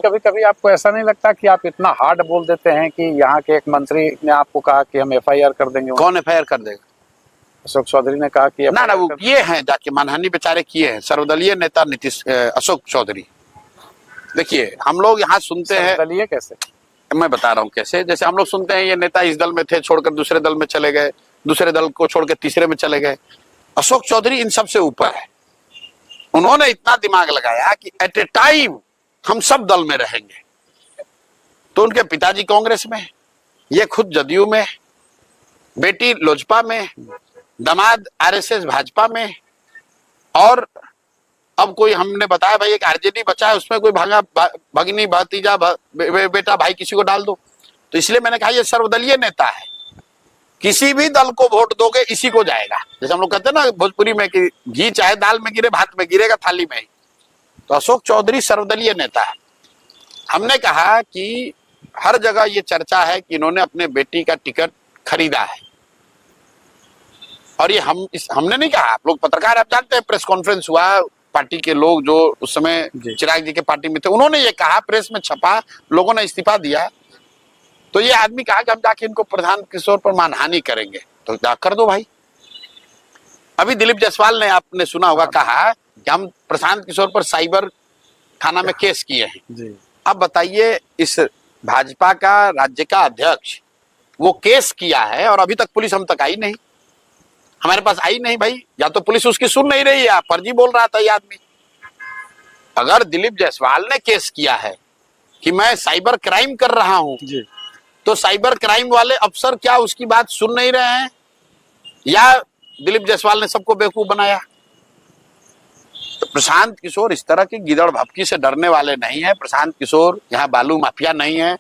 कभी कभी आपको ऐसा नहीं लगता कि आप इतना हार्ड बोल देते हैं कि यहाँ के एक मंत्री ने आपको कहा कि हम एफआईआर कर देंगे? कौन एफआईआर कर देगा? अशोक चौधरी ने कहा कि ना वो किए हैं, जाके मानहानि बेचारे किए हैं। सर्वदलीय नेता नीतीश अशोक चौधरी, देखिए हम लोग यहाँ सुनते हैं। सर्वदलीय कैसे? मैं बता रहा हूँ कैसे। जैसे हम लोग सुनते हैं ये नेता इस दल में थे, छोड़कर दूसरे दल में चले गए, दूसरे दल को छोड़कर तीसरे में चले गए। अशोक चौधरी इन सबसे ऊपर है। उन्होंने इतना दिमाग लगाया कि एट ए टाइम हम सब दल में रहेंगे। तो उनके पिताजी कांग्रेस में, ये खुद जदयू में, बेटी लोजपा में, दामाद आरएसएस भाजपा में, और अब कोई हमने बताया भाई एक आरजेडी बचा है, उसमें कोई भगिनी भतीजा बेटा भाई किसी को डाल दो। तो इसलिए मैंने कहा ये सर्वदलीय नेता है, किसी भी दल को वोट दोगे इसी को जाएगा। जैसे हम लोग कहते हैं ना भोजपुरी में कि घी चाहे दाल में गिरे भात में गिरेगा थाली में ही। तो अशोक चौधरी सर्वदलीय नेता है। हमने कहा कि हर जगह ये चर्चा है कि इन्होंने अपने बेटी का टिकट खरीदा है, और ये हमने नहीं कहा। आप लोग पत्रकार, आप जानते हैं, प्रेस कॉन्फ्रेंस हुआ, पार्टी के लोग जो उस समय चिराग जी के पार्टी में थे उन्होंने ये कहा, प्रेस में छपा, लोगों ने इस्तीफा दिया। तो ये आदमी कहा कि हम जाके इनको प्रशांत किशोर पर मानहानि करेंगे। तो जा कर दो भाई। अभी दिलीप जायसवाल ने, आपने सुना होगा, कहा कि हम प्रशांत किशोर पर साइबर थाना में केस किए हैं जी। अब बताइए, इस भाजपा का राज्य का अध्यक्ष वो केस किया है और अभी तक पुलिस हम तक आई नहीं, हमारे पास आई नहीं भाई। या तो पुलिस उसकी सुन नहीं रही है, फर्जी बोल रहा था ये आदमी। अगर दिलीप जायसवाल ने केस किया है कि मैं साइबर क्राइम कर रहा हूं, तो साइबर क्राइम वाले अफसर क्या उसकी बात सुन नहीं रहे हैं, या दिलीप जायसवाल ने सबको बेवकूफ बनाया? तो प्रशांत किशोर इस तरह की गिदड़ भपकी से डरने वाले नहीं है। प्रशांत किशोर यहाँ बालू माफिया नहीं है।